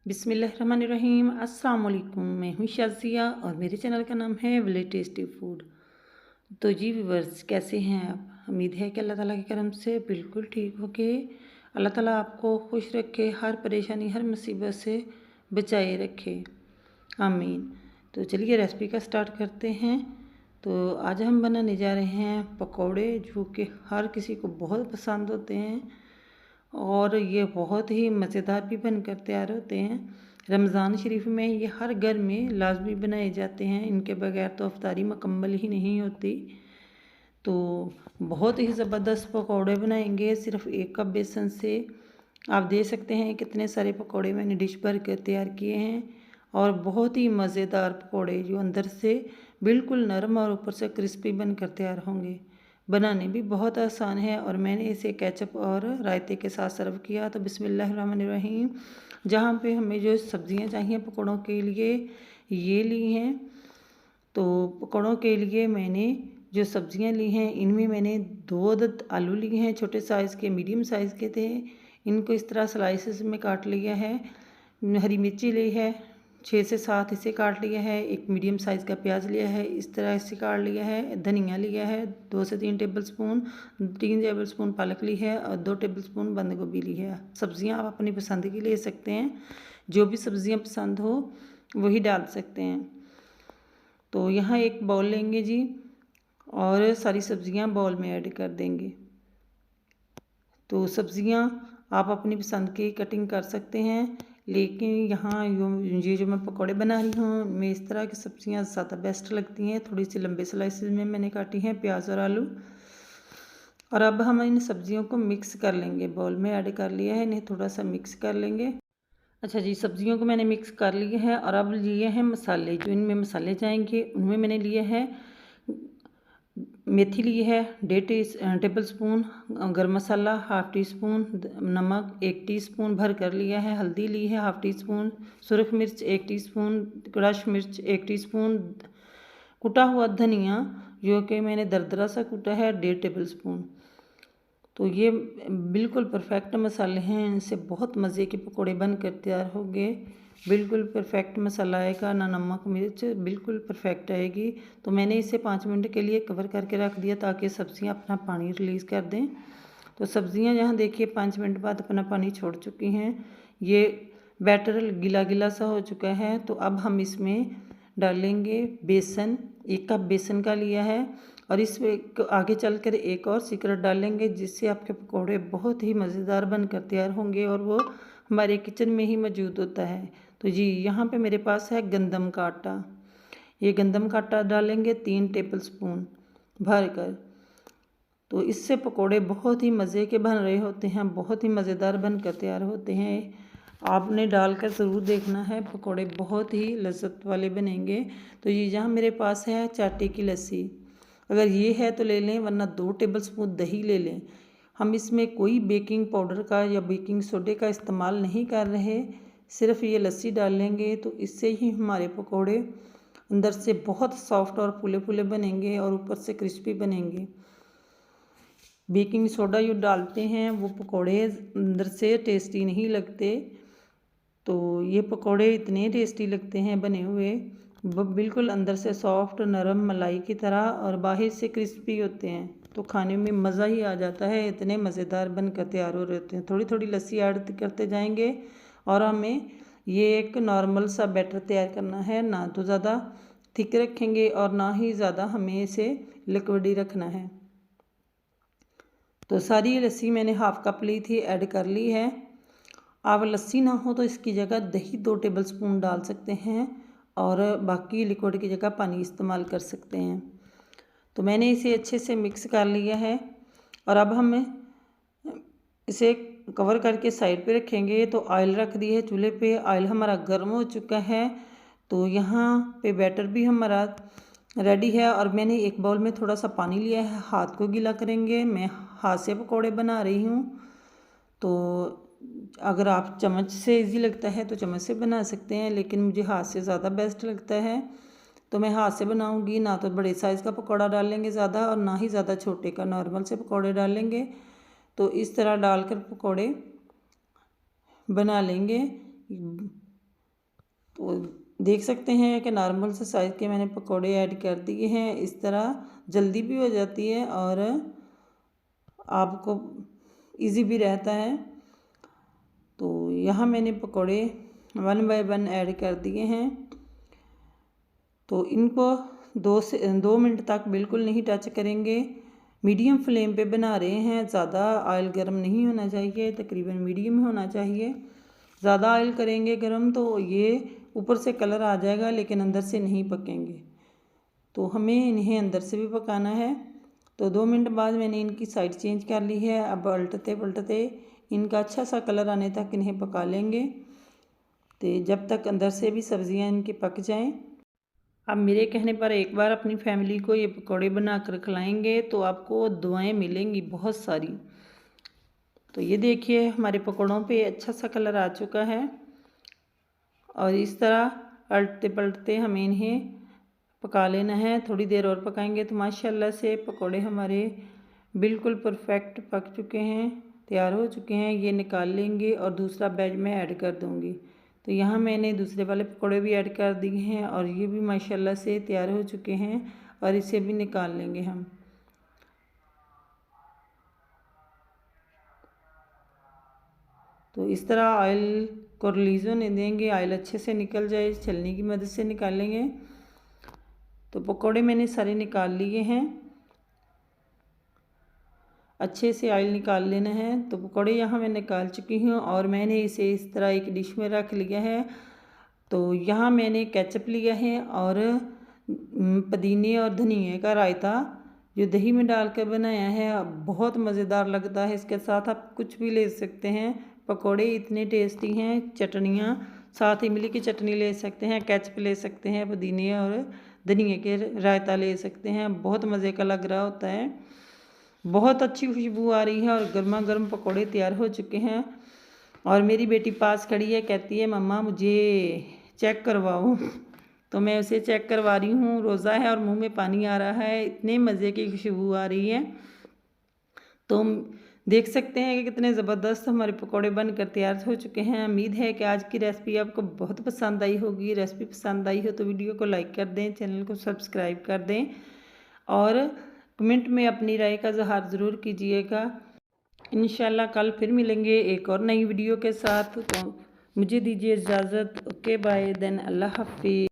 बिस्मिल्लाहिर्रहमानिर्रहीम। अस्सलाम वालेकुम। मैं हूँ शाज़िया और मेरे चैनल का नाम है विलेज टेस्टी फूड। तो जी व्यूवर्स, कैसे हैं आप? उम्मीद है कि अल्लाह ताला के करम से बिल्कुल ठीक हो के अल्लाह ताला आपको खुश रखे, हर परेशानी हर मुसीबत से बचाए रखे, आमीन। तो चलिए रेसिपी का स्टार्ट करते हैं। तो आज हम बनाने जा रहे हैं पकौड़े, जो कि हर किसी को बहुत पसंद होते हैं और ये बहुत ही मज़ेदार भी बनकर तैयार होते हैं। रमज़ान शरीफ में ये हर घर में लाजमी बनाए जाते हैं, इनके बगैर तो अफ्तारी मुकम्मल ही नहीं होती। तो बहुत ही ज़बरदस्त पकौड़े बनाएंगे सिर्फ 1 कप बेसन से। आप देख सकते हैं कितने सारे पकौड़े मैंने डिश भर कर तैयार किए हैं और बहुत ही मज़ेदार पकौड़े, जो अंदर से बिल्कुल नरम और ऊपर से क्रिस्पी बनकर तैयार होंगे। बनाने भी बहुत आसान है और मैंने इसे केचप और रायते के साथ सर्व किया। तो बिस्मिल्लाहिर्रहमानिर्रहीम। जहाँ पे हमें जो सब्ज़ियाँ चाहिए पकौड़ों के लिए, ये ली हैं। तो पकौड़ों के लिए मैंने जो सब्ज़ियाँ ली हैं, इनमें मैंने 2 अदद आलू लिए हैं, छोटे साइज़ के, मीडियम साइज़ के थे। इनको इस तरह स्लाइसेस में काट लिया है। हरी मिर्ची ली है, 6 से 7 इसे काट लिया है। एक मीडियम साइज़ का प्याज लिया है, इस तरह इसे काट लिया है। धनिया लिया है 2 से 3 टेबलस्पून, 3 टेबलस्पून पालक ली है और 2 टेबलस्पून बंद गोभी ली है। सब्ज़ियाँ आप अपनी पसंद की ले सकते हैं, जो भी सब्ज़ियाँ पसंद हो वही डाल सकते हैं। तो यहाँ एक बाउल लेंगे जी और सारी सब्ज़ियाँ बाउल में ऐड कर देंगे। तो सब्ज़ियाँ आप अपनी पसंद की कटिंग कर सकते हैं, लेकिन यहाँ ये जो मैं पकौड़े बना रही हूँ, मैं इस तरह की सब्ज़ियाँ ज़्यादा बेस्ट लगती हैं। थोड़ी सी लंबे स्लाइसेस में मैंने काटी हैं प्याज और आलू। और अब हम इन सब्ज़ियों को मिक्स कर लेंगे। बाउल में ऐड कर लिया है, इन्हें थोड़ा सा मिक्स कर लेंगे। अच्छा जी, सब्ज़ियों को मैंने मिक्स कर लिए हैं और अब लिए हैं मसाले। जो इनमें मसाले जाएंगे उनमें मैंने लिए हैं मेथी ली है 1.5 टेबलस्पून, गरम मसाला 1/2 टीस्पून, नमक 1 टीस्पून भर कर लिया है, हल्दी ली है 1/2 टीस्पून, सुरख मिर्च 1 टीस्पून, क्रश मिर्च 1 टीस्पून, कुटा हुआ धनिया जो कि मैंने दरदरा सा कुटा है 1.5 टेबलस्पून। तो ये बिल्कुल परफेक्ट मसाले हैं, इनसे बहुत मज़े के पकौड़े बन कर तैयार होंगे। बिल्कुल परफेक्ट मसाला आएगा, ना नमक मिर्च, बिल्कुल परफेक्ट आएगी। तो मैंने इसे 5 मिनट के लिए कवर करके रख दिया ताकि सब्ज़ियां अपना पानी रिलीज़ कर दें। तो सब्ज़ियां यहाँ देखिए 5 मिनट बाद अपना पानी छोड़ चुकी हैं। ये बैटर गिला गिला सा हो चुका है। तो अब हम इसमें डालेंगे बेसन। 1 कप बेसन का लिया है और इसमें आगे चलकर एक और सीक्रेट डालेंगे, जिससे आपके पकौड़े बहुत ही मज़ेदार बनकर तैयार होंगे और वो हमारे किचन में ही मौजूद होता है। तो जी यहाँ पे मेरे पास है गंदम का आटा। ये गंदम का आटा डालेंगे 3 टेबलस्पून भर कर। तो इससे पकौड़े बहुत ही मज़े के बन रहे होते हैं, बहुत ही मज़ेदार बनकर तैयार होते हैं। आपने डालकर ज़रूर देखना है, पकौड़े बहुत ही लज़्ज़त वाले बनेंगे। तो ये यहाँ मेरे पास है चाटे की लस्सी। अगर ये है तो ले लें, वरना 2 टेबलस्पून दही ले लें। हम इसमें कोई बेकिंग पाउडर का या बेकिंग सोडे का इस्तेमाल नहीं कर रहे, सिर्फ ये लस्सी डाल लेंगे। तो इससे ही हमारे पकौड़े अंदर से बहुत सॉफ्ट और फूले फूले बनेंगे और ऊपर से क्रिस्पी बनेंगे। बेकिंग सोडा जो डालते हैं वो पकौड़े अंदर से टेस्टी नहीं लगते। तो ये पकौड़े इतने टेस्टी लगते हैं बने हुए, बिल्कुल अंदर से सॉफ्ट नरम मलाई की तरह और बाहर से क्रिस्पी होते हैं। तो खाने में मज़ा ही आ जाता है, इतने मज़ेदार बनकर तैयार हो रहते हैं। थोड़ी थोड़ी लस्सी ऐड करते जाएंगे और हमें ये एक नॉर्मल सा बैटर तैयार करना है, ना तो ज़्यादा थिक रखेंगे और ना ही ज़्यादा हमें इसे लिक्विडी रखना है। तो सारी लस्सी मैंने 1/2 कप ली थी, ऐड कर ली है। आप लस्सी ना हो तो इसकी जगह दही 2 टेबलस्पून डाल सकते हैं और बाकी लिक्विड की जगह पानी इस्तेमाल कर सकते हैं। तो मैंने इसे अच्छे से मिक्स कर लिया है और अब हम इसे कवर करके साइड पे रखेंगे। तो ऑयल रख दिए है चूल्हे पे, ऑयल हमारा गर्म हो चुका है। तो यहाँ पे बैटर भी हमारा रेडी है और मैंने एक बाउल में थोड़ा सा पानी लिया है, हाथ को गीला करेंगे। मैं हाथ से पकौड़े बना रही हूँ। तो अगर आप चम्मच से इजी लगता है तो चम्मच से बना सकते हैं, लेकिन मुझे हाथ से ज़्यादा बेस्ट लगता है। तो मैं हाथ से बनाऊंगी। ना तो बड़े साइज़ का पकौड़ा डालेंगे ज़्यादा और ना ही ज़्यादा छोटे का, नॉर्मल से पकौड़े डालेंगे। तो इस तरह डालकर पकौड़े बना लेंगे। तो देख सकते हैं कि नॉर्मल से साइज़ के मैंने पकोड़े ऐड कर दिए हैं। इस तरह जल्दी भी हो जाती है और आपको इजी भी रहता है। तो यहाँ मैंने पकोड़े 1 बाय 1 ऐड कर दिए हैं। तो इनको 2 मिनट तक बिल्कुल नहीं टच करेंगे। मीडियम फ्लेम पे बना रहे हैं, ज़्यादा ऑयल गर्म नहीं होना चाहिए, तकरीबन मीडियम होना चाहिए। ज़्यादा ऑयल करेंगे गर्म तो ये ऊपर से कलर आ जाएगा लेकिन अंदर से नहीं पकेंगे। तो हमें इन्हें अंदर से भी पकाना है। तो 2 मिनट बाद मैंने इनकी साइड चेंज कर ली है। अब पलटते पलटते इनका अच्छा सा कलर आने तक इन्हें पका लेंगे, तो जब तक अंदर से भी सब्ज़ियाँ इनकी पक जाएं। अब मेरे कहने पर एक बार अपनी फैमिली को ये पकौड़े बना कर खिलाएँगे तो आपको दुआएं मिलेंगी बहुत सारी। तो ये देखिए हमारे पकौड़ों पे अच्छा सा कलर आ चुका है और इस तरह पलटते पलटते हमें इन्हें पका लेना है। थोड़ी देर और पकाएंगे तो माशाल्लाह से पकौड़े हमारे बिल्कुल परफेक्ट पक चुके हैं, तैयार हो चुके हैं। ये निकाल लेंगे और दूसरा बैच में ऐड कर दूंगी। तो यहाँ मैंने दूसरे वाले पकौड़े भी ऐड कर दिए हैं और ये भी माशाल्लाह से तैयार हो चुके हैं और इसे भी निकाल लेंगे हम। तो इस तरह ऑयल को रिलीज़ होने देंगे, ऑयल अच्छे से निकल जाए, छलनी की मदद से निकालेंगे। तो पकौड़े मैंने सारे निकाल लिए हैं, अच्छे से ऑयल निकाल लेना है। तो पकौड़े यहाँ मैं निकाल चुकी हूँ और मैंने इसे इस तरह एक डिश में रख लिया है। तो यहाँ मैंने केचप लिया है और पुदीने और धनिए का रायता जो दही में डालकर बनाया है, बहुत मज़ेदार लगता है। इसके साथ आप कुछ भी ले सकते हैं, पकोड़े इतने टेस्टी हैं। चटनियाँ साथ इमली की चटनी ले सकते हैं, केचप ले सकते हैं, पुदीने और धनिए के रायता ले सकते हैं, बहुत मज़े का लग रहा होता है। बहुत अच्छी खुशबू आ रही है और गर्मा गर्म पकोड़े तैयार हो चुके हैं। और मेरी बेटी पास खड़ी है, कहती है मम्मा मुझे चेक करवाओ। तो मैं उसे चेक करवा रही हूँ। रोज़ा है और मुंह में पानी आ रहा है, इतने मज़े की खुशबू आ रही है। तो देख सकते हैं कि कितने ज़बरदस्त हमारे पकोड़े बनकर तैयार हो चुके हैं। उम्मीद है कि आज की रेसिपी आपको बहुत पसंद आई होगी। रेसिपी पसंद आई हो तो वीडियो को लाइक कर दें, चैनल को सब्सक्राइब कर दें और कमेंट में अपनी राय का इज़हार ज़रूर कीजिएगा। इंशाल्लाह कल फिर मिलेंगे एक और नई वीडियो के साथ। तो मुझे दीजिए इजाज़त। ओके बाय देन, अल्लाह हाफिज़।